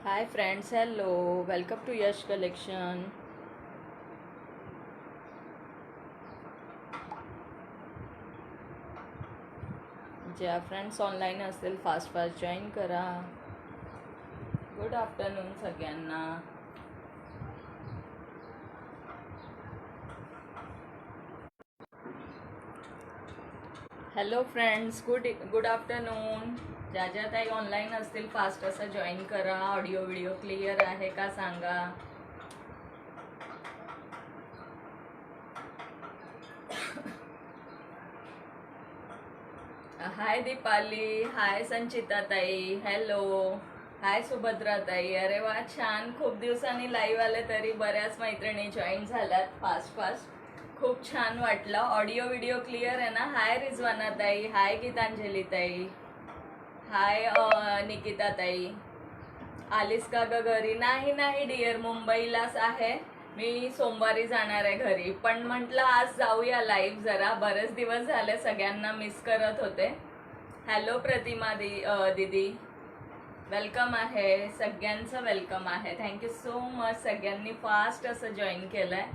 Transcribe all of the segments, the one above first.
Hi friends, hello, welcome to Yash Collection. ज्या friends online असतील fast fast join करा. Good afternoon सगळ्यांना. Hello friends, good afternoon. ज्या ताई ऑनलाईन असतील फास्ट असं जॉईन करा. ऑडिओ व्हिडिओ क्लिअर आहे का सांगा. हाय दीपाली, हाय संचिता ताई, हॅलो, हाय सुभद्रा ताई. अरे वा, छान. खूप दिवसांनी लाईव्ह आले तरी बऱ्याच मैत्रिणी जॉईन झाल्यात फास्ट फास्ट. खूप छान वाटलं. ऑडिओ व्हिडिओ क्लिअर आहे ना. हाय रिजवाना ताई, हाय गीतांजली ताई, हाय निकिता ताई. आलीस का ग घरी? नाही डिअर, मुंबईलाच आहे मी. सोमवारी जाणार आहे घरी, पण म्हटलं आज जाऊया लाईव्ह जरा. बरेच दिवस झाले, सगळ्यांना मिस करत होते. हॅलो प्रतिमा दीदी, वेलकम आहे. सगळ्यांचं वेलकम आहे. Thank you so much. सगळ्यांनी फास्ट असं जॉईन केलंय.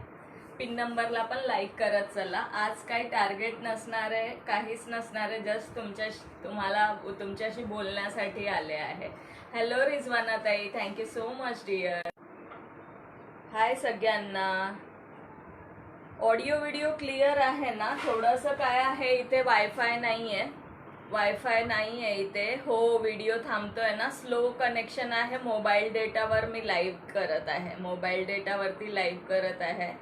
पिन नंबरला पण लाईक करत चला. आज काही टार्गेट नसणार आहे, काहीच नसणार आहे. जस्ट तुमच्याशी बोलण्यासाठी आले आहे. हॅलो रिजवाना ताई, थँक्यू सो मच डिअर. हाय सगळ्यांना. ऑडिओ व्हिडिओ क्लिअर आहे ना. थोडंसं काय आहे, इथे वायफाय नाही आहे इथे. हो, व्हिडिओ थांबतोय ना. स्लो कनेक्शन आहे. मोबाईल डेटावर मी लाईव्ह करत आहे, मोबाईल डेटावरती लाईव्ह करत आहे.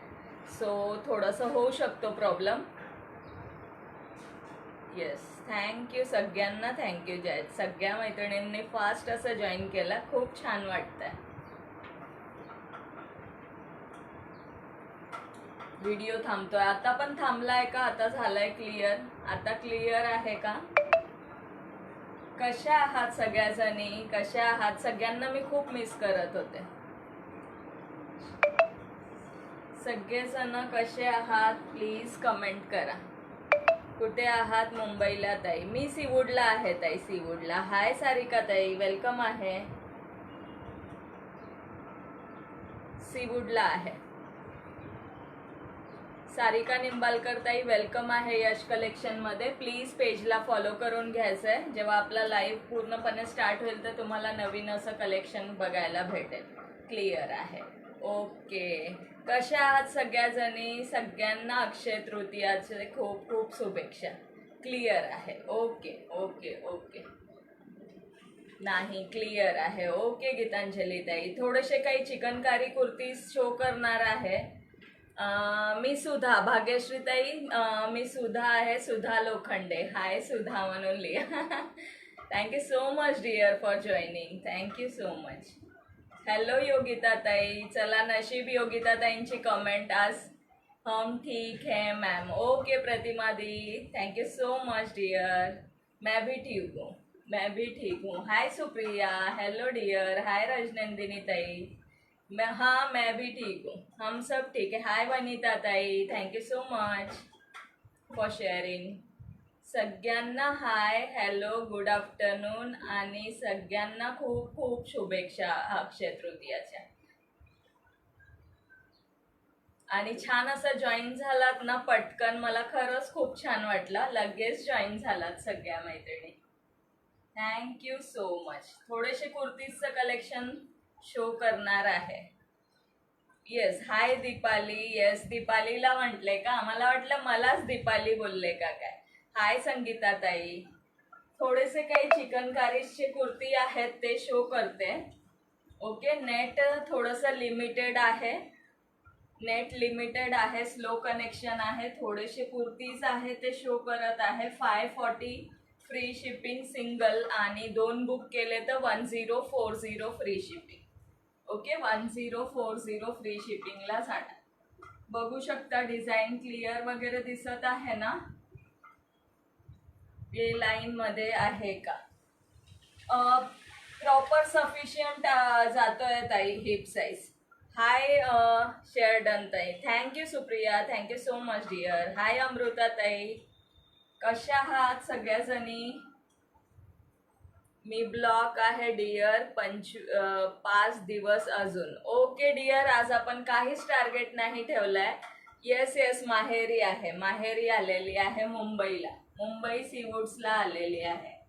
सो थोडंसं होऊ शकतो प्रॉब्लेम. येस, थँक्यू सगळ्यांना. थँक्यू जय. सगळ्या मैत्रिणींनी फास्ट असं जॉईन केलं. खूप छान वाटतंय. व्हिडिओ थांबतोय. आता पण थांबलाय का? आता झालाय क्लिअर? आता क्लिअर आहे का? कशा आहात सगळ्याजणी? कशा आहात? सगळ्यांना मी खूप मिस करत होते. सगळेजण कसे आहात प्लीज कमेंट करा. कुठे आहात? मुंबईला ताई. मी सीवूडला आहे ताई, सीवूडला. हाय सारिका ताई, वेलकम आहे. सीवूडला आहे. सारिका निंबालकर ताई, वेलकम आहे यश कलेक्शन मध्ये. प्लीज पेजला फॉलो करून घ्यायचंय. जेव्हा आपला लाईव्ह पूर्णपणे स्टार्ट होईल तर तुम्हाला नवीन असं कलेक्शन बघायला भेटेल. क्लिअर आहे. ओके. कशा आहात सगळ्याजणी? सगळ्यांना अक्षय तृतीयाचे खूप खूप शुभेच्छा. क्लिअर आहे. Okay okay okay. नाही, क्लिअर आहे. ओके गीतांजली ताई. थोडेसे काही चिकनकारी कुर्तीज शो करणार आहे. मी सुधा, भाग्यश्री ताई, मी सुधा आहे, सुधा लोखंडे. हाय सुधा म्हणून लिहा. Thank you so much dear for joining. Thank you so much. Hello Yogita ताई. चला, नशीब योगिता ताईंची कमेंट आज. हम ठीक है मैम. ओके प्रतिमा दी, thank you so much dear. मैं भी ठीक हूँ, मैं भी ठीक हूँ. Hi Supriya, hello dear. Hi Rajnandini ताई. मैं भी ठीक हूँ. हम सब ठीक है. हाय वनिता ताई, thank you so much for sharing. सगळ्यांना हाय, हॅलो, गुड आफ्टरनून आणि सगळ्यांना खूप खूप शुभेच्छा अक्षय तृतीयाच्या. आणि छान असं जॉईन झालात ना पटकन. मला खरंच खूप छान वाटलं. लगेच जॉईन झालात सगळ्या मैत्रिणी. Thank you so much. थोडेसे कुर्तीजचं कलेक्शन शो करणार आहे. येस, हाय दीपाली. येस, दीपालीला म्हटले का? मला वाटलं मलाच दीपाली बोलले का काय. हाय संगीता ताई. थोडेसे काही चिकनकारीचे कुर्ती आहेत ते शो करते. ओके. नेट थोडंसं लिमिटेड आहे. नेट लिमिटेड आहे, स्लो कनेक्शन आहे. थोडेसे कुर्तीज आहे ते शो करत आहे. 540 फ्री शिपिंग सिंगल, आणि 2 बुक केले तर 1040 फ्री शिपिंग. ओके, 1040 फ्री शिपिंगला जाणार. बघू शकता डिझाईन क्लिअर वगैरे दिसत आहे ना? हे लाईन मध्ये आहे का? प्रॉपर सफिशियंट जातोय ताई हिप साईज. हाय शेअरडन ताई, thank you Supriya, thank you so much dear. Hi Amruta ताई, कशा आहात सगळ्याजणी? मी ब्लॉक आहे डिअर 5 दिवस अजून. ओके डिअर, आज आपण काहीच टार्गेट नाही ठेवलंय. येस येस, माहेरी आहे, माहेरी आलेली आहे मुंबईला, मुंबई सीवूड्सला आलेली आहे.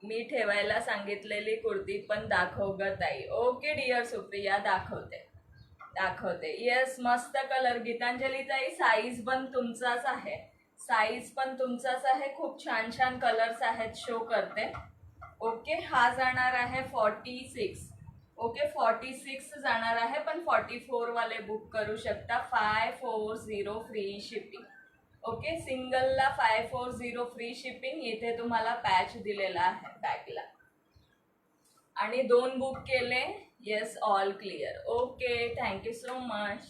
मी ठेवायला सांगितलेली कुर्ती पण दाखव ग ताई. ओके डिअर सुप्रिया, दाखवते दाखवते. येस, मस्त कलर. गीतांजली ताई, साईज पण तुमचाच आहे, साईज पण तुमचाच आहे. खूप छान छान कलर्स आहेत, शो करते. ओके, हा जाणार आहे 46. ओके 46 जाणार आहे, पण 44 वाले बुक करू शकता. 540 फ्री शिपिंग. ओके, सिंगलला 540 फ्री शिपिंग. इथे तुम्हाला पॅच दिलेला आहे बॅगला. आणि 2 बुक केले. Yes, all clear. Okay, thank you so much.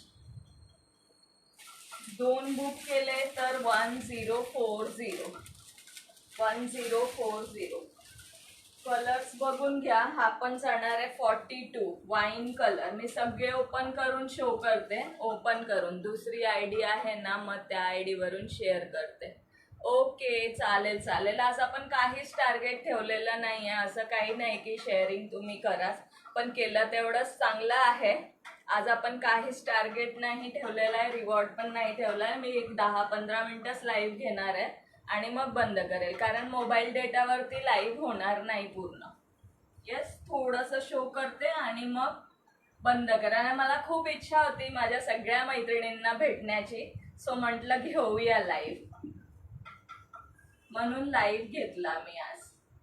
2 book केले तर 1040. कलर्स बघून घ्या. हा पण जाणार आहे 42 वाईन कलर. मी सगळे ओपन करून शो करते, ओपन करून. दुसरी आयडी आहे ना, मग त्या आयडी वरून शेअर करते. ओके, चालेल चालेल. आज आपण काहीच टार्गेट ठेवलेलं नाही आहे. असं काही नाही की शेअरिंग तुम्ही कराच, पण केलं तेवढंच चांगलं आहे. आज आपण काहीच टार्गेट नाही ठेवलेलं आहे, रिवॉर्ड पण नाही ठेवला आहे. मी एक 10-15 मिनिटच लाईव्ह घेणार आहे आणि मग बंद करेल, कारण मोबाईल डेटावरती लाईव्ह होणार नाही पूर्ण. येस, थोडंसं शो करते आणि मग बंद करा. आणि मला खूप इच्छा होती माझ्या सगळ्या मैत्रिणींना भेटण्याची, सो म्हटलं घेऊया लाईव्ह, म्हणून लाईव्ह घेतला मी आज.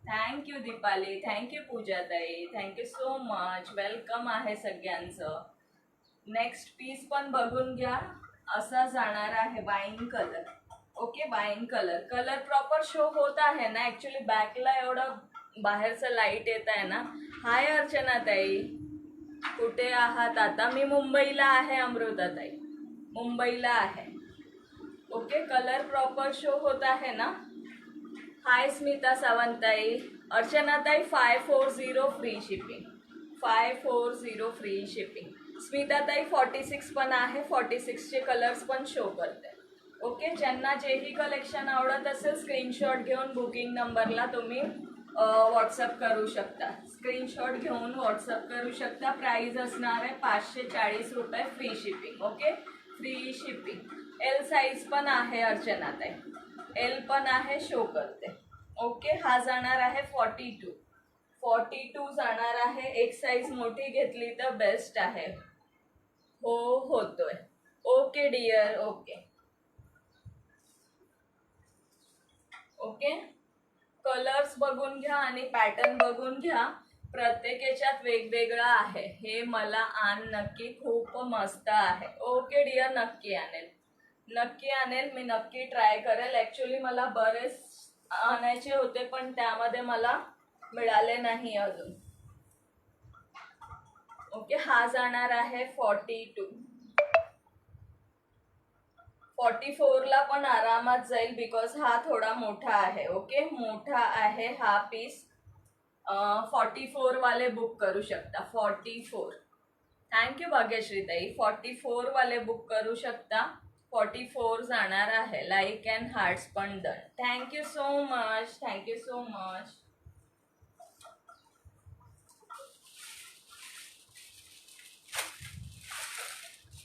थँक्यू दीपाली, थँक्यू पूजाताई, थँक्यू सो मच. वेलकम आहे सगळ्यांचं. नेक्स्ट पीस पण बघून घ्या. असा जाणार आहे wine colour. Okay, wine colour. Colour proper show होत आहे ना? ऍक्च्युली बॅकला एवढं बाहेरचं लाईट येत आहे ना. हाय अर्चना ताई, कुठे आहात आता? मी मुंबईला आहे अमृता ताई, मुंबईला आहे. ओके, कलर प्रॉपर शो होत आहे ना? हाय स्मिता सावंताई, अर्चना ताई 540 free shipping, 540 free shipping. Smita ताई 46 पण आहे, 46चे कलर्स पण शो करते. ओके, ज्यांना जेही कलेक्शन आवडत असेल स्क्रीनशॉट घेऊन बुकिंग नंबरला तुम्ही व्हॉट्सअप करू शकता. स्क्रीनशॉट घेऊन व्हॉट्सअप करू शकता. प्राइस असणार आहे 540 रुपये free shipping. Okay, free shipping. L size पण आहे अर्चना ताई, एल पण आहे, शो करते. ओके, हा जाणार आहे 42 जाणार आहे. एक साईज मोठी घेतली तर बेस्ट आहे. हो, होतोय. Okay dear, okay okay. Colours बघून घ्या आणि पॅटर्न बघून घ्या. प्रत्येक याच्यात वेगवेगळा आहे. हे मला आण नक्की, खूप मस्त आहे. ओके डिअर, नक्की आणेल, नक्की आणेल. मी नक्की ट्राय करेल. ॲक्च्युली मला बरेच आणायचे होते, पण त्यामध्ये मला मिळाले नाही अजून. ओके, हा जाणार आहे 42. 44ला पण आरामात जाईल, बिकॉज हा थोडा मोठा आहे. ओके, मोठा आहे हा पीस. 44 वाले बुक करू शकता. 44. थँक्यू भाग्यश्री ताई. 44 वाले बुक करू शकता. 44 जाणार आहे. लाईक अँड हार्ट्स पण done. Thank you so much, thank you so much.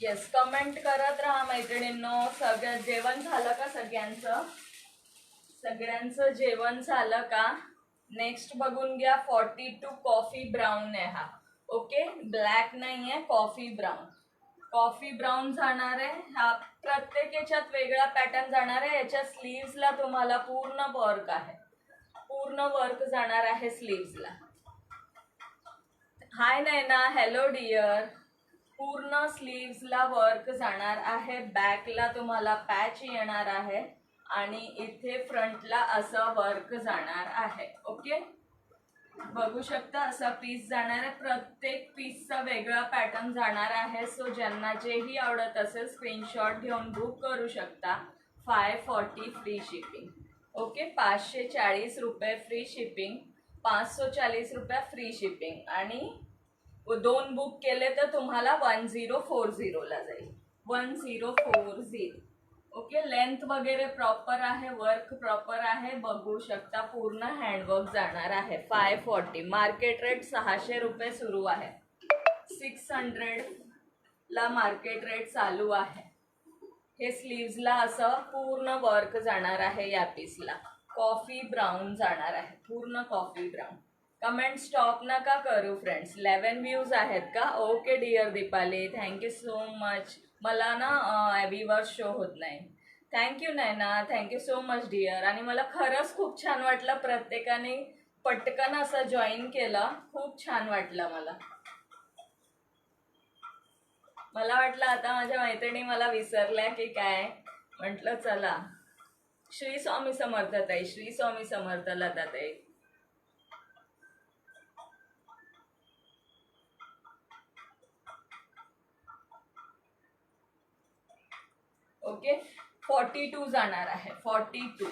Yes, comment करत राहा मैत्रिणींनो. सगळं जेवण झालं का सगळ्यांचं? सगळ्यांचं जेवण झालं का? नेक्स्ट बघून घ्या. 42 कॉफी ब्राऊन आहे हा. ओके, ब्लॅक नाही आहे, कॉफी ब्राऊन. कॉफी ब्राऊन जाणार आहे. हा प्रत्येक याच्यात वेगळा पॅटर्न जाणार आहे. याच्या स्लीव्सला तुम्हाला पूर्ण वर्क आहे, पूर्ण वर्क जाणार आहे स्लीव्सला. हाय नैना, हॅलो डिअर. पूर्ण स्लीव्सला वर्क जाणार आहे. बॅकला तुम्हाला पॅच येणार आहे आणि इथे फ्रंटला असं वर्क जाणार आहे. ओके, बघू शकता असा पीस जाणार आहे. प्रत्येक पीसचा वेगळा पॅटर्न जाणार आहे. सो ज्यांना जेही आवडत असेल स्क्रीनशॉट घेऊन बुक करू शकता. 540 फ्री शिपिंग. ओके, 540 रुपये फ्री शिपिंग, 540 रुपये फ्री शिपिंग. आणि 2 बुक केले तर तुम्हाला 1040 ला जाईल. 1040. ओके, लेंथ वगैरे प्रॉपर आहे, वर्क प्रॉपर आहे, बघू शकता. पूर्ण हँडवर्क जाणार आहे. 540 मार्केट रेट 600 रुपये सुरू आहे. 600 ला मार्केट रेट चालू आहे. हे स्लीव्सला असं पूर्ण वर्क जाणार आहे. या पीसला कॉफी ब्राऊन जाणार आहे, पूर्ण कॉफी ब्राऊन. कमेंट स्टॉप नका करू फ्रेंड्स. 11 व्ह्यूज आहेत का? Okay dear Deepali, thank you so much. मला ना व्ह्यूअर्स शो होत नाही. Thank you Naina, thank you so much dear. आणि मला खरंच खूप छान वाटलं, प्रत्येकाने पटकन असं जॉईन केलं, खूप छान वाटलं मला. मला वाटलं आता माझ्या मैत्रिणी मला विसरल्या की काय, म्हटलं चला. श्री स्वामी समर्थ ताई, श्री स्वामी समर्थ लता ताई. ओके, 42 जाणार आहे. 42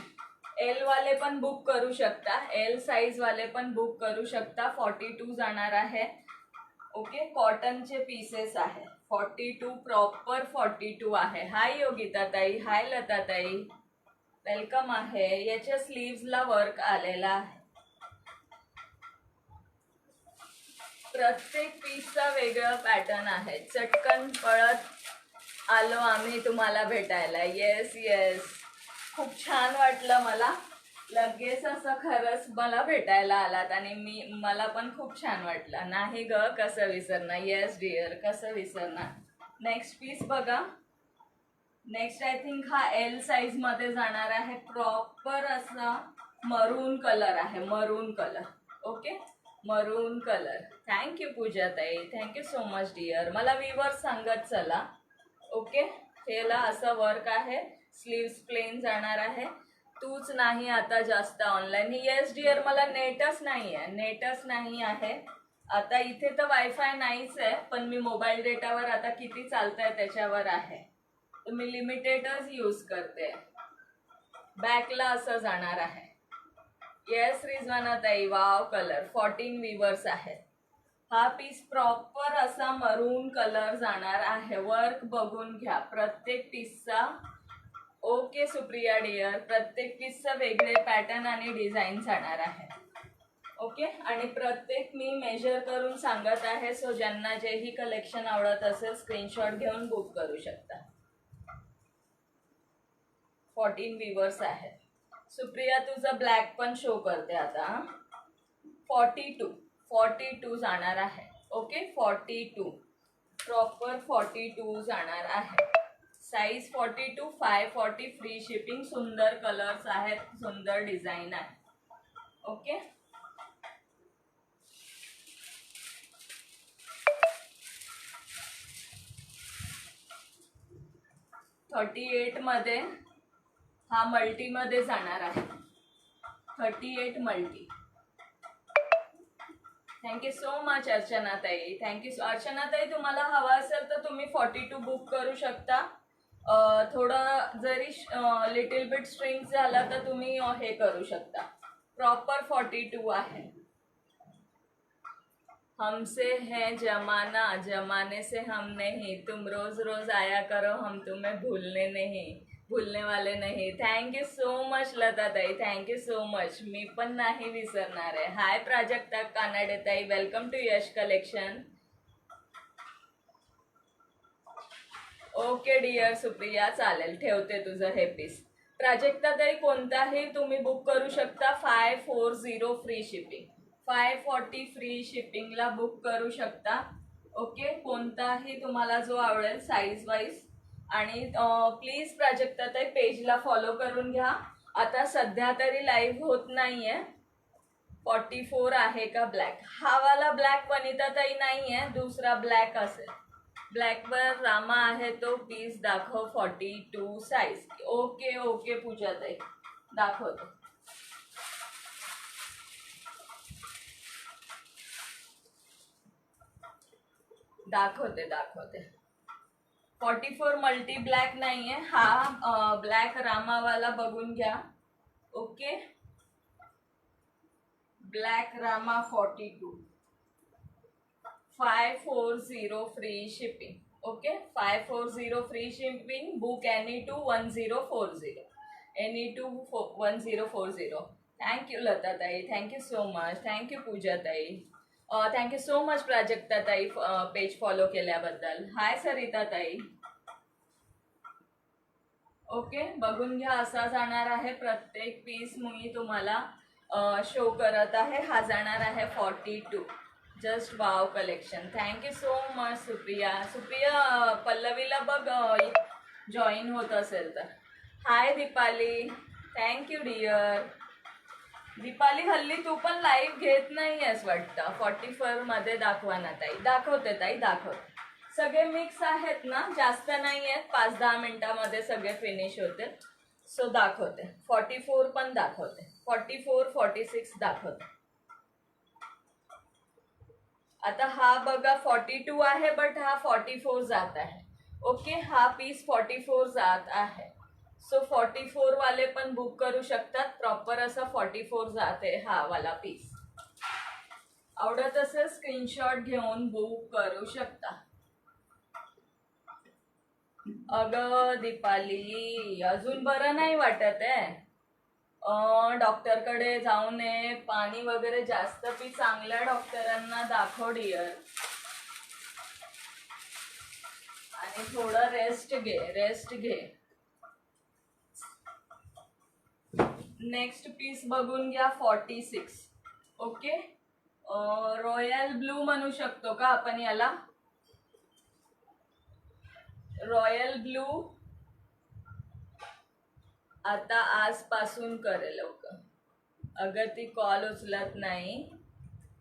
एल वाले पण बुक करू शकता, एल साईज वाले पण बुक करू शकता. 42 जाणार आहे. ओके, कॉटनचे पीसेस आहे. 42 प्रॉपर 42 आहे. हाय योगिता ताई, हाय लता ताई, वेलकम आहे. याच्या स्लीव्सला वर्क आलेला आहे. प्रत्येक पीसचा वेगळा पॅटर्न आहे. चटकन पळत आलो आम्ही तुम्हाला भेटायला. येस येस, खूप छान वाटलं मला. लगेच असं खरंच मला भेटायला आलात आणि मला पण खूप छान वाटलं. नाही ग, कसं विसरणार. येस डिअर, कसं विसरणार. नेक्स्ट पीस बघा. नेक्स्ट आय थिंक हा एल साईज मध्ये जाणार आहे. प्रॉपर असा मरून कलर आहे, मरून कलर. ओके, मरून कलर. थँक्यू पूजा ताई, थँक्यू सो मच डिअर. मला व्ह्यूअर्स सांगत चला. ओके, हेला असं वर्क आहे. स्लीव्स प्लेन जाणार आहे. तूच नाही आता जास्त ऑनलाईन. येस डिअर, मला नेटच नाही आहे, नेटच नाही आहे आता. इथे तर वायफाय नाहीच आहे, पण मी मोबाईल डेटावर आता किती चालतंय त्याच्यावर आहे, तर मी लिमिटेडच यूज करते. बॅकला असं जाणार आहे. येस रिजवाना ताई, वाव कलर. 14 व्हीवर्स आहेत. हा पीस प्रॉपर असा मरून कलर जाणार आहे. वर्क बघून घ्या प्रत्येक पीसचा. ओके सुप्रिया डिअर, प्रत्येक पीसचा वेगळे पॅटर्न आणि डिझाईन जाणार आहे. ओके, आणि प्रत्येक मी मेजर करून सांगत आहे. सो ज्यांना जेही कलेक्शन आवडत असेल स्क्रीनशॉट घेऊन बुक करू शकता. 14 व्हीवर्स आहेत. सुप्रिया तुझं ब्लॅक पण शो करते आता. 42 जाणार आहे. ओके, 42 प्रॉपर 42 जाणार आहे. Size 42, 540 free shipping. सुंदर कलर्स आहेत, सुंदर डिझाईन आहे. ओके, $38 मध्ये हा मल्टी मध्ये जाणार आहे. 38 multi. Thank you so much Archana ताई, थँक्यू. अर्चना ताई, तुम्हाला हवा असेल तर तुम्ही 42 बुक करू शकता. थोडं जरी लिटिल बिट स्ट्रिंग झाला तर तुम्ही हे करू शकता. प्रॉपर 42 आहे. हमसे है जमाना, जमाने से हम नहीं, तुम रोज रोज आया करो, हम तुम्हें भूलने वाले नहीं. थँक्यू सो मच लता ताई, थँक्यू सो मच. मी पण नाही विसरणार आहे. हाय प्राजक्ता कानडे ताई, welcome to Yash collection. Okay dear Supriya, चालेल, ठेवते तुझं हे पीस. प्राजक्ता ताई, कोणताही तुम्ही बुक करू शकता. 540 फ्री शिपिंग. 540 फ्री शिपिंगला बुक करू शकता. ओके, कोणताही तुम्हाला जो आवडेल साईज वाईज. आणि प्लीज प्राजक्ता ताई पेजला फॉलो करून घ्या. आता सध्या तरी लाईव्ह होत नाहीये. 44 आहे का ब्लॅक? हा वाला ब्लॅक वनिता ताई नाहीये, दुसरा ब्लॅक असेल. ब्लॅकवर रामा आहे तो पीस दाखव. 42 साईज. ओके ओके पूजा ताई, दाखवतो. दाखवते. 44 मल्टी ब्लॅक नाहीये हा. ब्लॅक रामावाला बघून घ्या. Okay, black Rama 42, 540 free shipping. Okay 540 free shipping. Book any two 1040, any two 1040. Thank you Lata ताई, थँक्यू सो मच. थँक्यू पूजा ताई, थँक्यू सो मच प्राजक्ता ताई पेज फॉलो केल्याबद्दल. हाय सरिता ताई. ओके बघून घ्या, असा जाणार आहे प्रत्येक पीस. मी तुम्हाला शो करत आहे. हा जाणार आहे 42. Just wow collection. Thank you so much Supriya. Supriya पल्लवीला बघ जॉईन होत असेल तर. Hi Deepali, thank you dear. Deepali हल्ली तू पण लाईव्ह घेत नाही आहेस वाटतं. 44 मध्ये दाखवा ना ताई. दाखवते ताई, दाखवते. सगळे मिक्स आहेत ना, जास्त नाही आहेत. 5-10 मिनिटामध्ये सगळे फिनिश होते. सो दाखवते. 44 पण दाखवते. 44, 46 दाखवते. आता हा बघा 42 आहे, बट हा 44 जात आहे. ओके हा पीस 44 जात आहे. सो 44 वाले पण बुक करू शकतात. प्रॉपर असा 44 जाते हा वाला पीस. आवडत असेल स्क्रीनशॉट घेऊन बुक करू शकता. अगं दीपाली अजून बरं नाही वाटत आहे. डॉक्टरकडे जाऊ नये. पाणी वगैरे जास्त पी. चांगल्या डॉक्टरांना दाखव डिअर. आणि थोडं रेस्ट घे, रेस्ट घे. नेक्स्ट पीस बघून घ्या 46. ओके रॉयल ब्लू म्हणू शकतो का आपण याला? रॉयल ब्लू आता आजपासून करेल लवकर. अगर ती कॉल उचलत नाही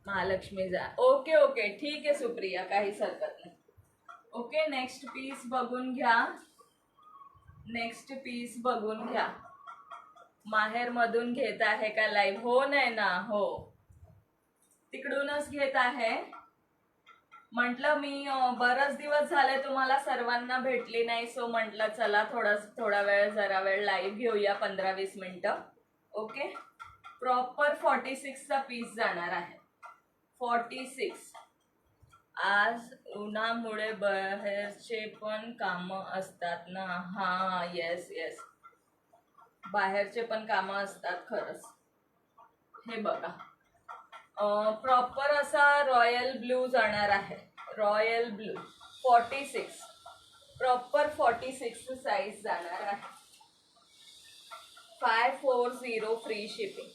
महालक्ष्मी जा. ओके ओके ठीक आहे सुप्रिया, काहीच हरकत नाही. ओके नेक्स्ट पीस बघून घ्या. नेक्स्ट पीस बघून घ्या. माहेर मधून घेत आहे का लाईव्ह? हो नाही ना, हो तिकडूनच घेत आहे. म्हटलं मी बराच दिवस झाले तुम्हाला सर्वांना भेटली नाही. सो म्हटलं चला थोडा वेळ जरा वेळ लाईव्ह घेऊया 15-20 मिनिटं. ओके प्रॉपर 46 चा पीस जाणार आहे. 46. आज उन्हामुळे बाहेरचे पण काम असतात ना. हा येस येस बाहेरचे पण काम असतात खरंच. हे बघा प्रॉपर असा रॉयल ब्लू जाणार आहे. रॉयल ब्लू 46 प्रॉपर 46 साईज जाणार आहे. 540 फ्री शिपिंग.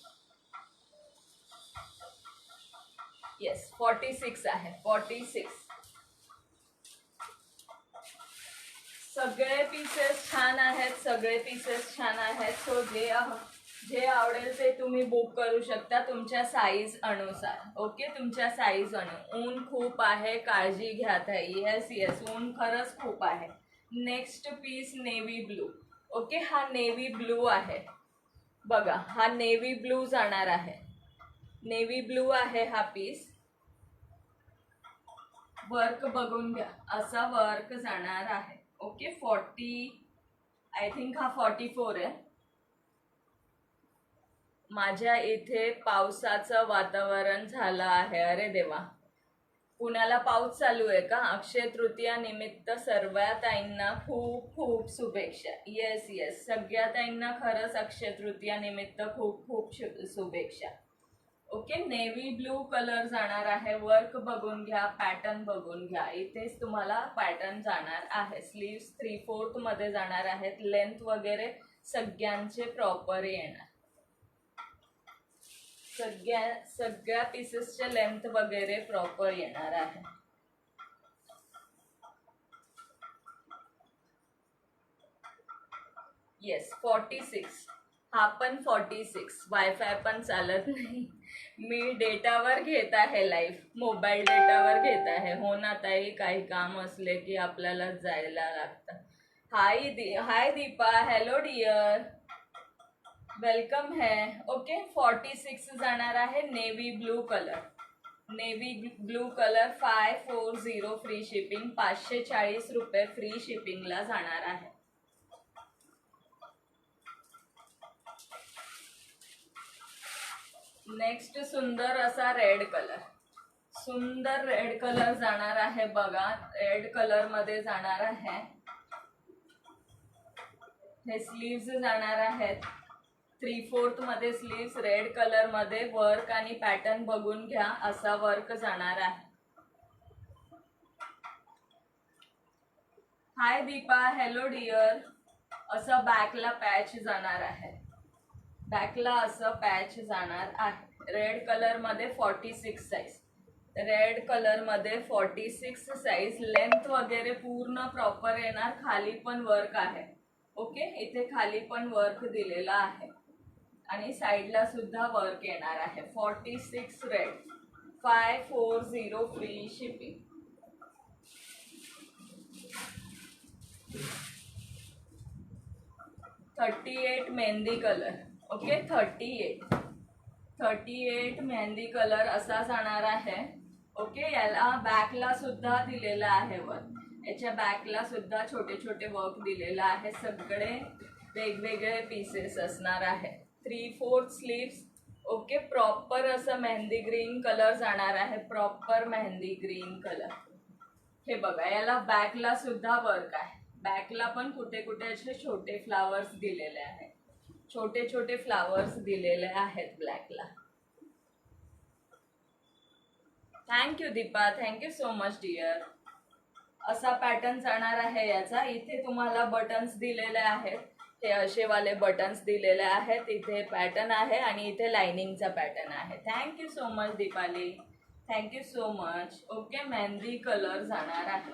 येस 46 आहे. 46 सगळे पीसेस छान आहेत. सगळे पीसेस छान आहेत. सो जे आवडेल ते तुम्ही बुक करू शकता तुमच्या साईज अनुसार. ओके तुमच्या साईज ऊन खूप आहे, काळजी घ्या ताई. येस येस ऊन खरंच खूप आहे. Next piece navy blue. Okay हा नेव्ही ब्लू आहे बघा. हा नेव्ही ब्लू जाणार आहे. नेव्ही ब्लू आहे हा पीस. वर्क बघून घ्या, असा वर्क जाणार आहे. ओके 40 आय थिंक हा 44 आहे. माझ्या इथे पावसाचं वातावरण झालं आहे. अरे देवा पुण्याला पाऊस चालू आहे का? अक्षय तृतीया निमित्त सर्व ताईंना खूप खूप शुभेच्छा. येस येस सगळ्या ताईंना खरंच अक्षय तृतीया निमित्त खूप खूप शुभेच्छा. ओके नेव्ही ब्लू कलर जाणार आहे. वर्क बघून घ्या, पॅटर्न बघून घ्या. इथेच तुम्हाला पॅटर्न जाणार आहे. स्लीव्स 3/4 मध्ये जाणार आहेत. लेंथ वगैरे सगळ्यांचे प्रॉपर येणार. सगळ्या पीसेसचे लेंथ वगैरे प्रॉपर येणार आहे. येस 46 हा पण 46. वायफाय पण चालत नाही. मी डेटावर घेत आहे लाईव्ह. मोबाईल डेटावर घेत आहे. हो ना ताई काही काम असले की आपल्याला जायला लागतं. हाय दीपा. हॅलो डिअर वेलकम है. ओके 46 जाणार आहे. Navy blue colour. Navy blue colour 540 free shipping. 540 रुपये फ्री शिपिंगला जाणार आहे. नेक्स्ट सुंदर असा रेड कलर. सुंदर रेड कलर जाणार आहे बघा, रेड कलर मध्ये जाणार आहे. हे स्लीव्स जाणार आहेत 3/4 मध्ये स्लीव्स, रेड कलर मध्ये. वर्क आणि पॅटर्न बघून घ्या, असा वर्क जाणार आहे. हाय दीपा, हॅलो डिअर. असं बॅकला पॅच जाणार आहे, बॅकला असं पॅच जाणार आहे. रेड कलर मध्ये 46 साईज, रेड कलर मध्ये 46 साईज. लेंथ वगैरे पूर्ण प्रॉपर येणार. खाली पण वर्क आहे. ओके, इथे खाली पण वर्क दिलेला आहे आणि साईडला सुद्धा वर्क येणार आहे. 46 red, 540 free shipping. 38 mehndi colour. Okay, 38 mehndi colour असा जाणार आहे. ओके, याला बॅकला सुद्धा दिलेला आहे वर्क. याच्या बॅकला सुद्धा छोटे छोटे वर्क दिलेला आहे. सगळे वेगवेगळे पीसेस असणार आहे. 3/4 स्लीव्स. ओके, प्रॉपर असं मेहंदी ग्रीन कलर जाणार आहे, प्रॉपर मेहंदी ग्रीन कलर. हे बघा, याला बॅकला सुद्धा वर्क आहे. बॅकला पण कुठे कुठे असे छोटे फ्लावर्स दिलेले आहेत, छोटे छोटे फ्लावर्स दिलेले आहेत ब्लॅकला. Thank you Deepa, thank you so much dear. असा पॅटर्न जाणार आहे याचा. इथे तुम्हाला बटन्स दिलेले आहेत, हे असे वाले बटन्स दिलेले आहेत. इथे पॅटर्न आहे आणि इथे लाइनिंगचा पॅटर्न आहे. Thank you so much Deepali, thank you so much. Okay, mehndi colour जाणार आहे.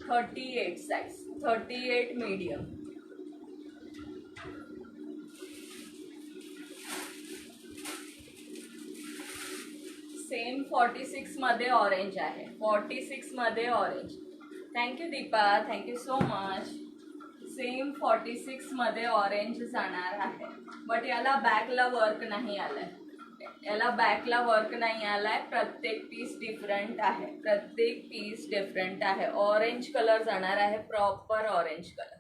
38 साईज, 38 मीडियम. सेम 46 मध्ये ऑरेंज आहे, 46 मध्ये orange. Thank you Deepa, thank you so much. Same 46 मध्ये ऑरेंज जाणार आहे. बट याला बॅकला वर्क नाही आलाय, याला बॅकला वर्क नाही आलाय. प्रत्येक पीस डिफरंट आहे, प्रत्येक पीस डिफरंट आहे. ऑरेंज कलर जाणार आहे, proper orange colour.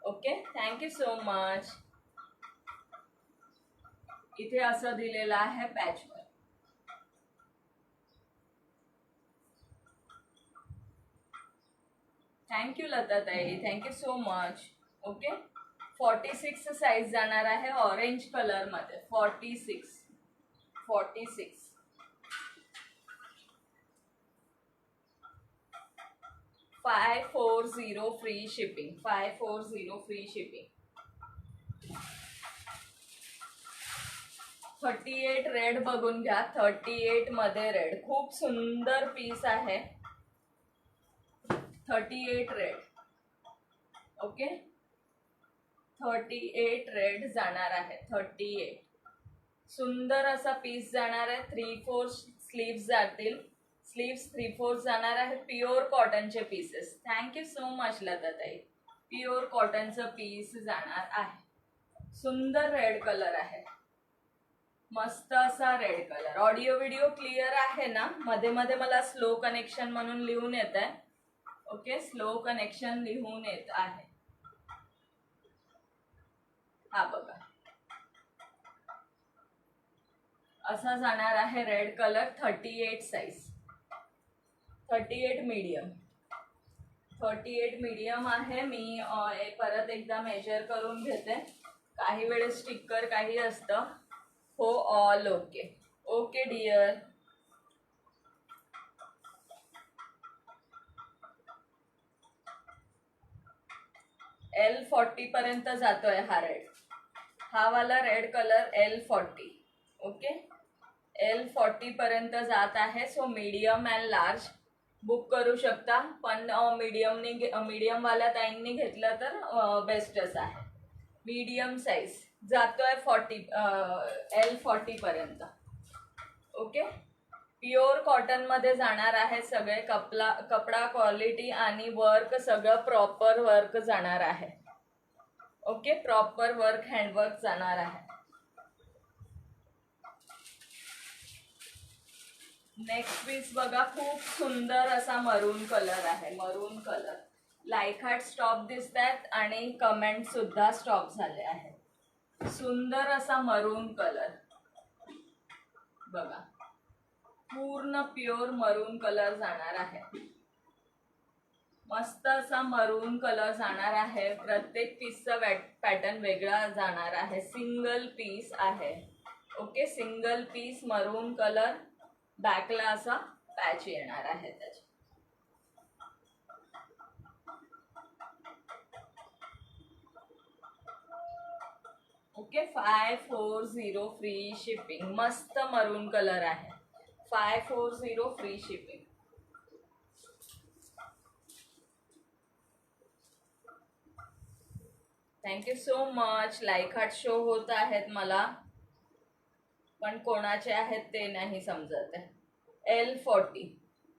Okay, thank you so much. इथे असं दिलेलं आहे पॅचवर. थँक्यू लता ताई, thank you so much. Okay, 46 size जाणार आहे ऑरेंज कलर मध्ये. 46 540 free shipping, 540 free shipping. 38 red बघून घ्या, 38 मध्ये रेड. खूप सुंदर पीस आहे. 38 रेड. ओके, 38 रेड जाणार आहे. 38 सुंदर असा पीस जाणार आहे. 3/4 स्लीव्स जातील, स्लीव्स 3/4 जाणार आहे. प्युअर कॉटनचे पीसेस. थँक्यू सो मच लताताई. प्युअर कॉटनचं पीस जाणार आहे. सुंदर रेड कलर आहे, मस्त असा red colour. Audio video clear आहे ना? मध्ये मध्ये मला स्लो कनेक्शन म्हणून लिहून येत आहे. ओके, स्लो कनेक्शन लिहून येत आहे. हा बघा, असा जाणार आहे red colour. 38 size, 38 medium. 38 medium आहे. मी परत एकदा मेजर करून घेते. काही वेळेस स्टिकर काही असतं. हो, all okay. Okay dear. L40 पर्यंत जातोय हा रेड. हा वाला red colour L40. Okay, L40 पर्यंत जात आहे. So medium and large book करू शकता. पण मीडियम वाल्या ताईंनी घेतलं तर बेस्टच आहे. मीडियम साईज जातोय L40 पर्यंत. ओके, प्युअर कॉटन मध्ये जाणार आहे. सगळे कपडा क्वालिटी आणि वर्क सगळं प्रॉपर वर्क जाणार आहे. ओके, प्रॉपर वर्क, हँडवर्क जाणार आहे. नेक्स्ट पीस बघा, खूप सुंदर असा मरून कलर आहे. मरून कलर. लाईक हार्ट स्टॉप दिसत आहेत आणि कमेंट सुद्धा स्टॉप झाले आहेत. सुंदर असा मरून कलर बघा. पूर्ण प्युअर मरून कलर जाणार आहे. मस्त असा मरून कलर जाणार आहे. प्रत्येक पीसचा पॅटर्न वेगळा जाणार आहे. सिंगल पीस आहे. ओके, सिंगल पीस मरून कलर. बॅकला असा पॅच येणार आहे त्याचे. Okay, 540 free shipping. मस्त मरून कलर आहे. 540 free shipping. Thank you so much. Like heart show होत आहेत मला, पण कोणाचे आहेत ते नाही समजत आहे.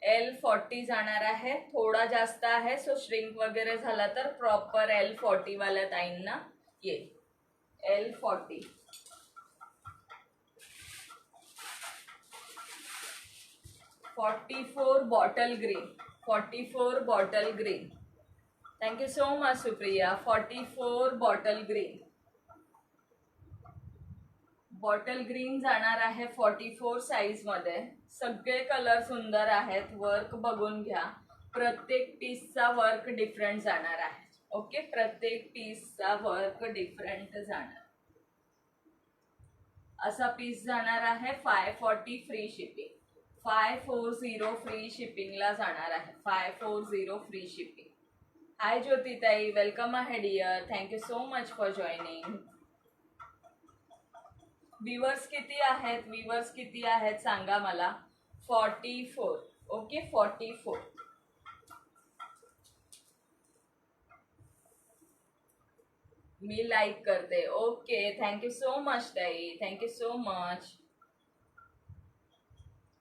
L40 जाणार आहे. थोडा जास्त आहे, सो श्रिंक वगैरे झाला तर प्रॉपर L40 वाल्या ताईंना येईल. L40. Bottle green. 44 bottle green. Thank you so much Supriya. 44 bottle green. Bottle green जाणार आहे 44 साईज मध्ये. सगळे कलर सुंदर आहेत. वर्क बघून घ्या. प्रत्येक पीसचा वर्क डिफरंट जाणार आहे. ओके, प्रत्येक पीसचा वर्क डिफरंट जाणार. असा पीस जाणार आहे 540 फ्री शिपिंग. 540 फ्री शिपिंगला जाणार आहे. 540 फ्री शिपिंग. हाय ज्योतिताई, वेलकम आहे dear. Thank you so much for joining. Viewers किती आहेत? व्ह्यूअर्स किती आहेत सांगा मला. 44. ओके, 44. मी लाईक करते. ओके, थँक्यू सो मच ताई. Thank you so much.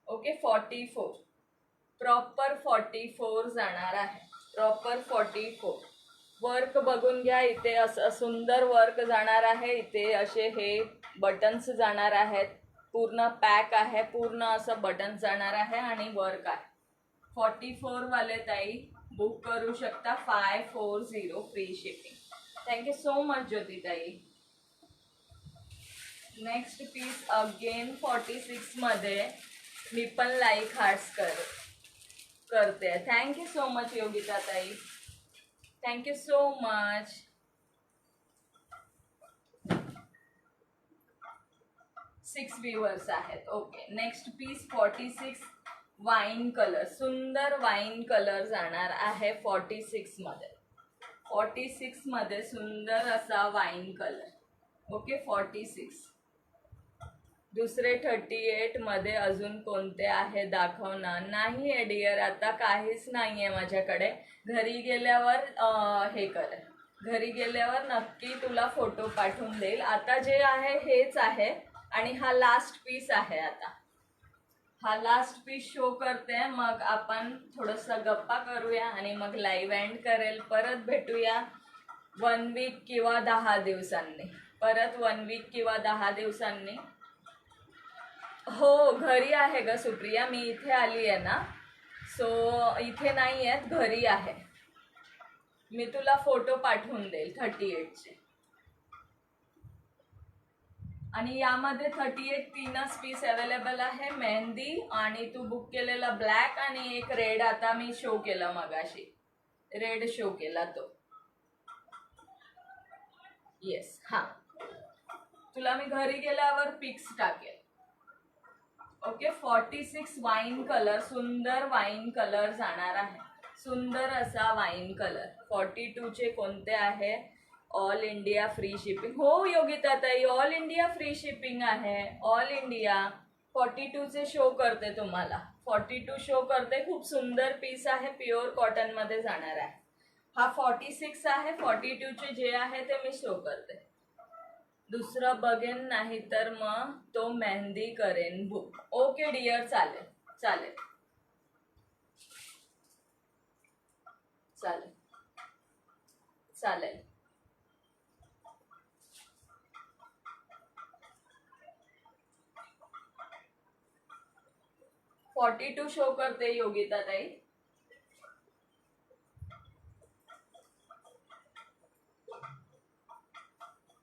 Okay, 44. Proper 44 जाणार आहे. प्रॉपर 44. वर्क बघून घ्या. इथे असं सुंदर वर्क जाणार आहे. इथे असे हे बटन्स जाणार आहेत. पूर्ण पॅक आहे. पूर्ण असं बटन जाणार आहे आणि वर्क आहे. 44 वाले ताई बुक करू शकता. 540 free shipping. Thank you so much ज्योतिताई. नेक्स्ट पीस अगेन 46 मध्ये. मी पण लाईक हार्ट्स करते. थँक्यू सो मच योगिता ताई. Thank you so much. Six viewers आहेत. Okay, next piece 46 wine colour. सुंदर वाईन कलर जाणार आहे 46 मध्ये. 46 मध्ये सुंदर असा वाईन कलर. ओके, 46. दुसरे 38 मध्ये अजून कोणते आहे दाखव ना. नाही आहे डिअर, आता काहीच नाही आहे माझ्याकडे. घरी गेल्यावर हे करेल. घरी गेल्यावर नक्की तुला फोटो पाठवून देईल. आता जे आहे हेच आहे आणि हा लास्ट पीस आहे. आता हा लास्ट पीस शो करते. मग आपण थोडंसं गप्पा करूया आणि मग लाईव्ह एंड करेल. परत भेटूया 1 वीक किंवा 10 दिवसांनी. परत 1 वीक किंवा 10 दिवसांनी. हो, घरी आहे ग सुप्रिया. मी इथे आली आहे ना, सो इथे नाही आहेत, घरी आहे. मी तुला फोटो पाठवून देईल 38चे. आणि यामध्ये 38 तीनच पीस अवेलेबल आहे. मेहंदी आणि तू बुक केलेला ब्लॅक आणि एक रेड. आता मी शो केला मगाशी, रेड शो केला तो. येस, हां, तुला मी घरी गेल्यावर पिक्स टाकेल. Okay, 46 wine colour. सुंदर वाईन कलर जाणार आहे. सुंदर असा वाईन कलर. 42चे कोणते आहे? All India free shipping. हो योगिता ताई, ऑल इंडिया फ्री शिपिंग आहे. All India. 42चे शो करते तुम्हाला. 42 शो करते. खूप सुंदर पीस आहे. प्युअर कॉटन मध्ये जाणार आहे. हा 46 आहे. 42चे जे आहे ते मी शो करते. दुसरं बघेन, नाही तर मग तो मेहंदी करेन बुक. ओके डिअर, चालेल चालेल चालेल चालेल. - 42 शो करते योगिता ताई.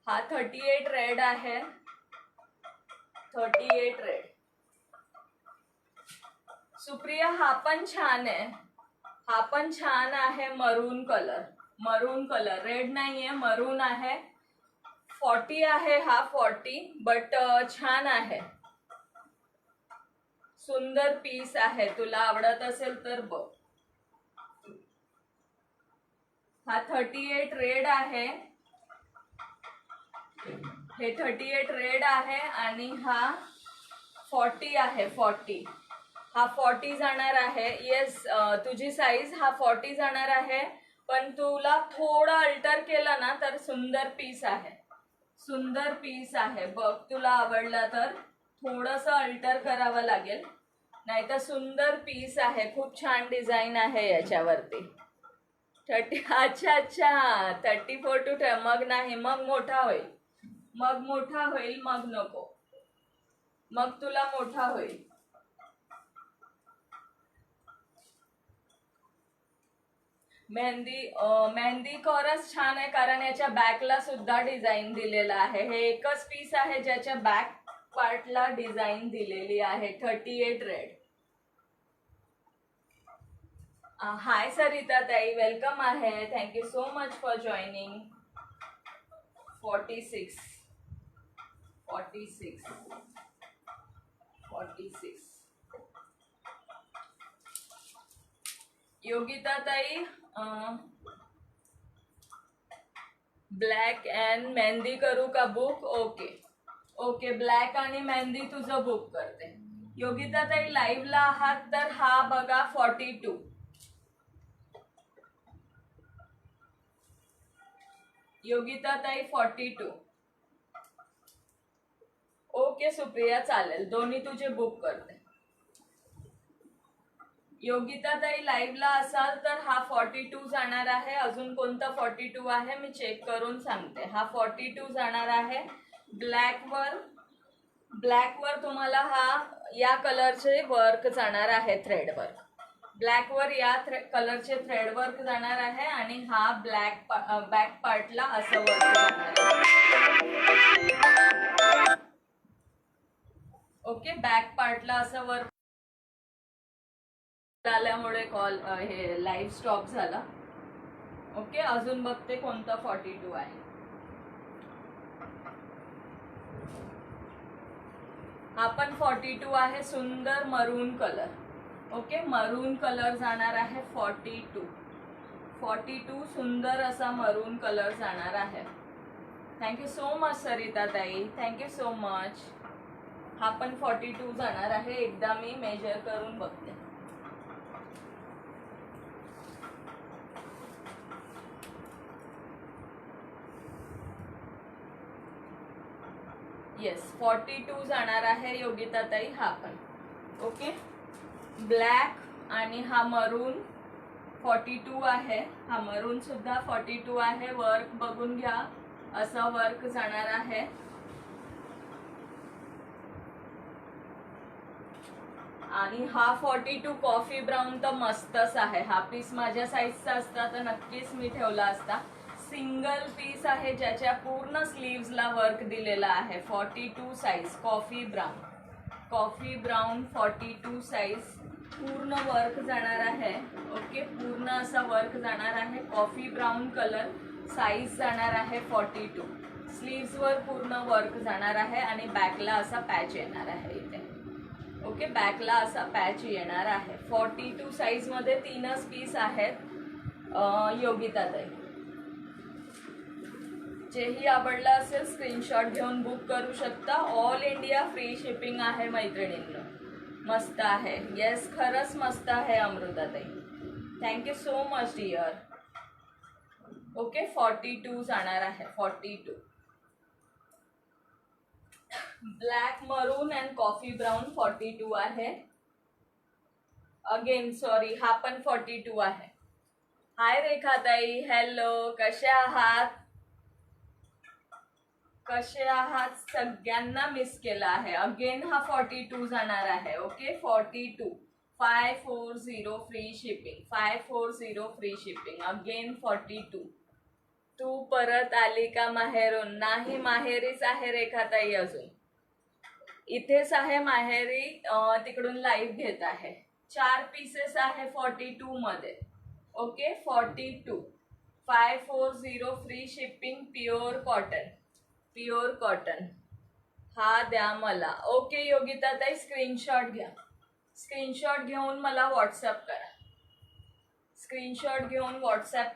हा 38 रेड आहे. 38 रेड. सुप्रिया हा पण छान आहे, हा पण छान आहे. मरून कलर, मरून कलर, रेड नाहीये, मरून आहे. 40 आहे हा, 40 बट छान आहे. सुंदर पीस आहे, तुला आवडत असेल तर बघ. हा 38 रेड आहे, हे 38 रेड आहे आणि हा 40 आहे. 40 हा 40 जाणार आहे. येस, तुझी साईज हा 40 जाणार आहे, पण तुला थोडं अल्टर केलं ना तर सुंदर पीस आहे, सुंदर पीस आहे. बघ तुला आवडला तर थोडस अल्टर करावं लागेल, नाही तर सुंदर पीस आहे. खूप छान डिझाईन आहे याच्यावरती. 30, अच्छा अच्छा, 34 टू, मग नाही, मग मोठा होईल, मग मोठा होईल, मग नको, मग तुला मोठा होईल. मेहंदी कॉरस छान आहे, कारण याच्या बॅकला सुद्धा डिझाईन दिलेला आहे. हे एकच पीस आहे ज्याच्या बॅक पार्टला डिझाईन दिलेली आहे. 38 रेड. हाय सरिता ताई, वेलकम आहे. Thank you so much for joining. 46 46 46. Yogita ताई, ब्लॅक अँड मेहंदी करू का बुक? ओके ओके, ब्लॅक आणि मेहंदी तुझं बुक करते. योगिता ताई लाईव्हला आहात तर हा बघा 42. योगिता ताई 42. ओके सुप्रिया, चालेल, दोन्ही तुझे बुक करते. योगिता ताई लाईव्हला असाल तर हा 42 जाणार आहे. अजून कोणता 42 आहे मी चेक करून सांगते. हा 42 जाणार आहे. ब्लॅकवर तुम्हाला हा या कलरचे वर्क जाणार आहे, थ्रेड वर्क. ब्लॅकवर या कलरचे थ्रेड वर्क जाणार आहे आणि हा बॅक पार्टला असं वर्क जाणार आहे. ओके, बॅक पार्टला असं वर्क आल्यामुळे हे लाईव्ह स्टॉप झाला. ओके, अजून बघते कोणता 42 आहे. हा पण 42 आहे, सुंदर मरून कलर. ओके, मरून कलर जाणार आहे. 42 सुंदर असा मरून कलर जाणार आहे. थँक्यू सो मच सरिता ताई, थँक्यू सो मच. हा पण 42 जाणार आहे. एकदा मी मेजर करून बघते. येस, 42 जाणार आहे योगिता ताई हा पण. ओके, ब्लॅक आणि हा मरून 42 आहे. हा मरून सुद्धा 42 आहे. वर्क बघून घ्या, असं वर्क जाणार आहे. आणि हा 42 कॉफी ब्राऊन तर मस्तच आहे. हा पीस माझ्या साईजचा असता तर नक्कीच मी ठेवला असता. सिंगल पीस आहे ज्याच्या पूर्ण स्लीव्सला वर्क दिलेला आहे. 42 साईज, कॉफी ब्राऊन 42 साईज, पूर्ण वर्क जाणार आहे. ओके, पूर्ण असा वर्क जाणार आहे. कॉफी ब्राऊन कलर, साईज जाणार आहे 42. स्लीव्सवर पूर्ण वर्क जाणार आहे आणि बॅकला असा पॅच येणार आहे इथे. ओके, बॅकला असा पॅच येणार आहे. 42 साईज मध्ये 3च पीस आहेत योगिता ताई. जेही आवडला असेल स्क्रीनशॉट घेऊन बुक करू शकता. ऑल इंडिया फ्री शिपिंग आहे मैत्रिणींनो. मस्त आहे. येस, खरंच मस्त आहे अमृता ताई. Thank you so much dear. Okay, 42 जाणार आहे. 42 ब्लॅक मरून अँड कॉफी ब्राऊन 42 आहे. अगेन सॉरी, हा पण 42 आहे. हाय रेखा ताई, हॅलो, कसे आहात सगळ्यांना मिस केला आहे. अगेन हा 42 जाणार आहे. Okay, 42 540 free shipping, 540 free shipping. Again 42. तू परत आली का माहेरून? नाही, माहेरीच आहे रेखाताई, अजून इथेच आहे माहेरी. तिकडून लाईव्ह घेत आहे. 4 पीसेस आहे 42 मध्ये. Okay 42 540 free shipping pure cotton हा द्या मला. ओके योगिता ताई स्क्रीनशॉट घ्या. स्क्रीनशॉट घेऊन मला व्हॉट्सअप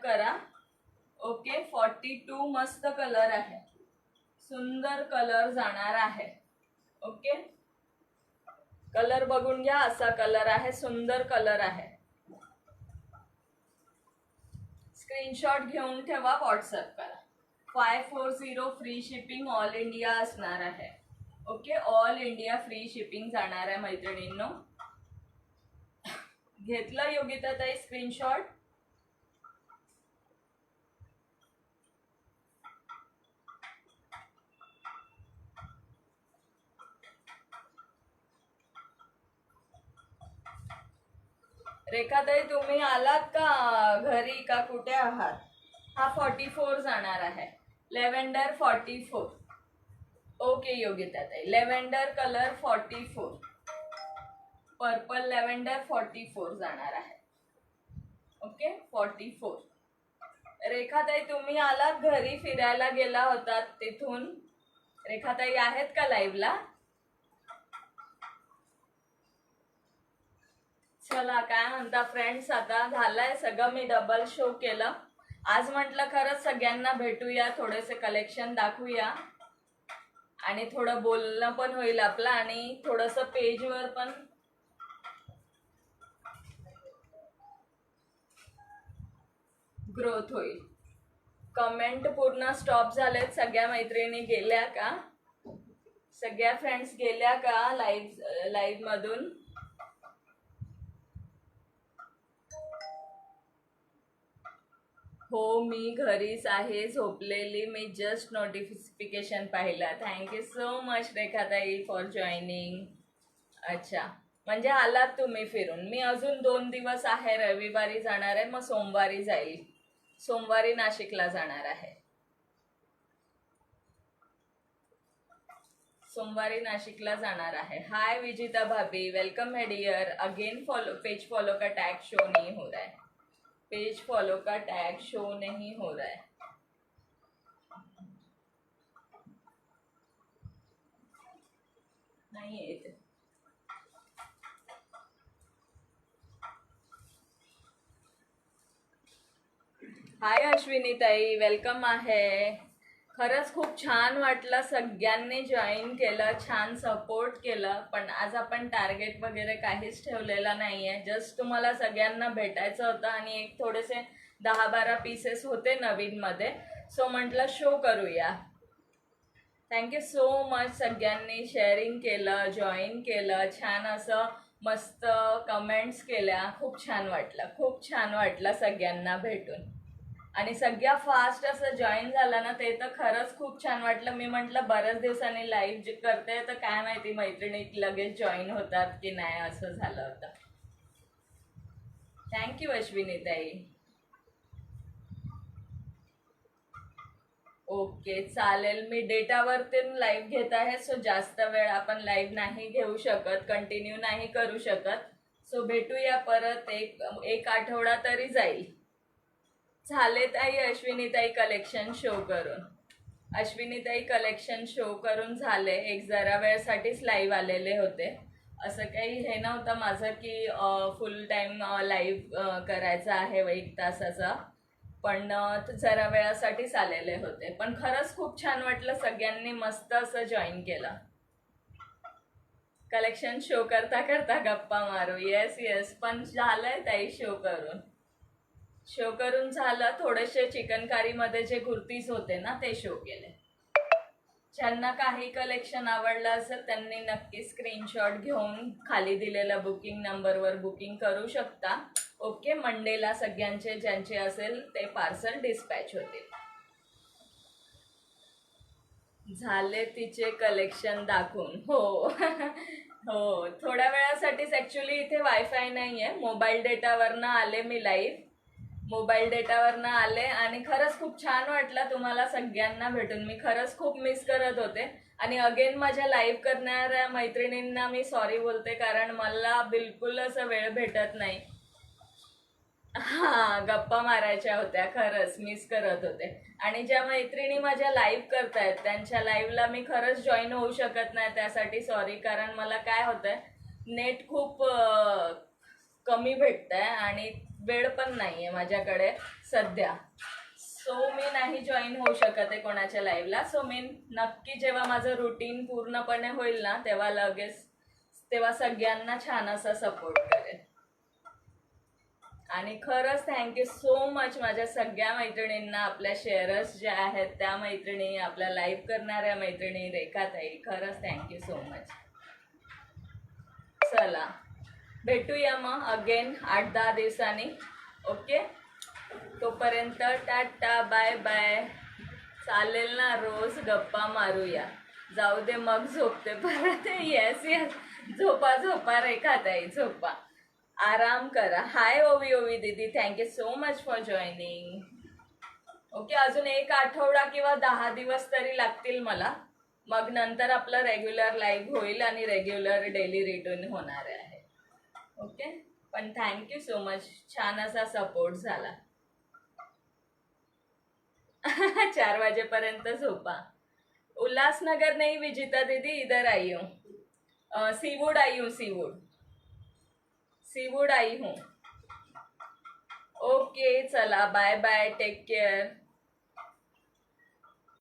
करा. ओके 42 मस्त कलर आहे, सुंदर कलर जाणार आहे. ओके कलर बघून घ्या, असा कलर आहे, सुंदर कलर आहे. स्क्रीनशॉट घेऊन ठेवा, व्हॉट्सअप करा. 540 फ्री शिपिंग ऑल इंडिया असणार आहे. Okay all India free shipping जाणार आहे मैत्रिणींनो. घेतलं योगिता ताई स्क्रीनशॉट? रेखाताई तुम्ही आलात का घरी का कुठे आहात? हा 44 जाणार आहे, लेव्हेंडर 44. ओके योगिता ताई लेव्हेंडर कलर 44, पर्पल लेव्हेंडर 44 जाणार आहे. ओके 44. रेखाताई तुम्ही आलात घरी, फिरायला गेला होतात तिथून? रेखाताई आहेत का लाईव्हला? चला काय म्हणता फ्रेंड्स, आता झालंय सगळं, मी डबल शो केलं. आज म्हटलं खरंच सगळ्यांना भेटूया, थोडेसे कलेक्शन दाखवूया आणि थोडं बोलणं पण होईल आपलं आणि थोडंसं पेजवर पण ग्रोथ होईल. कमेंट पूर्ण स्टॉप झालेत. सगळ्या मैत्रिणी गेल्या का? सगळ्या फ्रेंड्स गेल्या का लाईव्ह मधून? हो मी घरीच आहे, झोपलेली. मी जस्ट नोटिफिकेशन पाहिला. थँक्यू सो मच रेखाताई फॉर जॉईनिंग. अच्छा म्हणजे आलात तुम्ही फिरून. मी अजून 2 दिवस आहे, रविवारी जाणार आहे, मग सोमवारी जाईल. सोमवारी नाशिकला जाणार आहे. सोमवारी नाशिकला जाणार आहे. हाय विजिता भाभी, वेलकम है डियर. अगेन पेज फॉलो का टैग शो नहीं हो रहा है. पेज फॉलो का टैग शो नहीं हो रहा है. नहीं येते. हाय अश्विनी ताई, वेलकम आहे. खरंच खूप छान वाटलं, सगळ्यांनी जॉईन केलं, छान सपोर्ट केलं. पण आज आपण टार्गेट वगैरे काहीच ठेवलेलं नाहीये, जस्ट तुम्हाला सगळ्यांना भेटायचं होतं आणि एक थोडेसे 10-12 पीसेस होते नवीन मध्ये, सो म्हटलं शो करूया. थँक्यू सो मच, सगळ्यांनी शेअरिंग केलं, जॉईन केलं, छान असं मस्त कमेंट्स केल्या. खूप छान वाटलं सगळ्यांना भेटून आणि सगळ्या फास्ट असं जॉईन झालं ना, ते तर खरंच खूप छान वाटलं. मी म्हटलं बऱ्याच दिवसांनी लाईव्ह करते तर काय माहिती मैत्रिणी लगेच जॉईन होतात की नाही, असं झालं होतं. थँक्यू अश्विनी ताई. ओके चालेल, मी डेटावरती लाईव्ह घेत आहे, सो जास्त वेळ आपण लाईव्ह नाही घेऊ शकत, कंटिन्यू नाही करू शकत. सो भेटूया परत, एक आठवडा तरी जाईल. झाले ताई अश्विनीताई कलेक्शन शो करून झाले. एक जरा वेळसाठीच लाईव्ह आलेले होते, असं काही हे नव्हतं माझं की फुल टाइम लाईव्ह करायचं आहे 1 तासाचा, पण जरा वेळासाठीच आलेले होते. पण खरंच खूप छान वाटलं, सगळ्यांनी मस्त असं जॉईन केलं. कलेक्शन शो करता करता गप्पा मारू. येस पण झालंय ताई शो करून झालं. थोडेसे चिकनकारीमध्ये जे कुर्तीज होते ना ते शो केले. ज्यांना काही कलेक्शन आवडलं असेल त्यांनी नक्की स्क्रीनशॉट घेऊन खाली दिलेल्या बुकिंग नंबरवर बुकिंग करू शकता. ओके मंडेला सगळ्यांचे ज्यांचे असेल ते पार्सल डिस्पॅच होतील. झाले तिचे कलेक्शन दाखवून. हो हो थोड्या वेळासाठीच, ॲक्च्युली इथे वायफाय नाही आहे, मोबाईल डेटावरनं आले मी लाईव्ह. मोबाईल डेटावरनं आले आणि खरंच खूप छान वाटलं तुम्हाला सगळ्यांना भेटून. मी खरंच खूप मिस करत होते आणि अगेन माझ्या लाईव्ह करणाऱ्या मैत्रिणींना मी सॉरी बोलते, कारण मला बिलकुल असं वेळ भेटत नाही. हा, गप्पा मारायच्या होत्या, खरंच मिस करत होते. आणि ज्या मैत्रिणी माझ्या लाईव्ह करतायत त्यांच्या लाईव्हला मी खरंच जॉईन होऊ शकत नाही, त्यासाठी सॉरी. कारण मला काय होतंय, नेट खूप कमी भेटतंय आणि वेळ पण नाहीये माझ्याकडे सध्या. सो मी नाही जॉईन होऊ शकत आहे कोणाच्या लाईव्हला. सो मी नक्की जेव्हा माझं रुटीन पूर्णपणे होईल ना तेव्हा लगेच, तेव्हा सगळ्यांना छान असा सपोर्ट करेन. आणि खरंच थँक्यू सो मच माझ्या सगळ्या मैत्रिणींना, आपल्या शेअरर्स ज्या आहेत त्या मैत्रिणी, आपल्या लाईव्ह करणाऱ्या मैत्रिणी, रेखाताई, खरंच थँक्यू सो मच. चला भेटूया मग अगेन 8-10 दिवसांनी. ओके, तोपर्यंत टाटा, बाय बाय. चालेल ना, रोज गप्पा मारूया. जाऊ दे मग झोपते परत. येस येस, झोपा झोपा रेखाताई, झोपा, आराम करा. हाय ओवी ओवी दीदी, thank you so much for joining. Okay, अजून 1 आठवडा किंवा 10 दिवस तरी लागतील मला, मग नंतर आपलं रेग्युलर लाईव्ह होईल आणि रेग्युलर डेली रिटर्न होणार आहे. ओके, पण थँक्यू सो मच, छान असा सपोर्ट झाला. 4 वाजेपर्यंत झोपा. उल्लासनगर नहीं विजिता दीदी, इधर आई हूँ, सीवुड आई हूँ, सीवुड आई हूँ. ओके चला, बाय बाय, टेक केअर.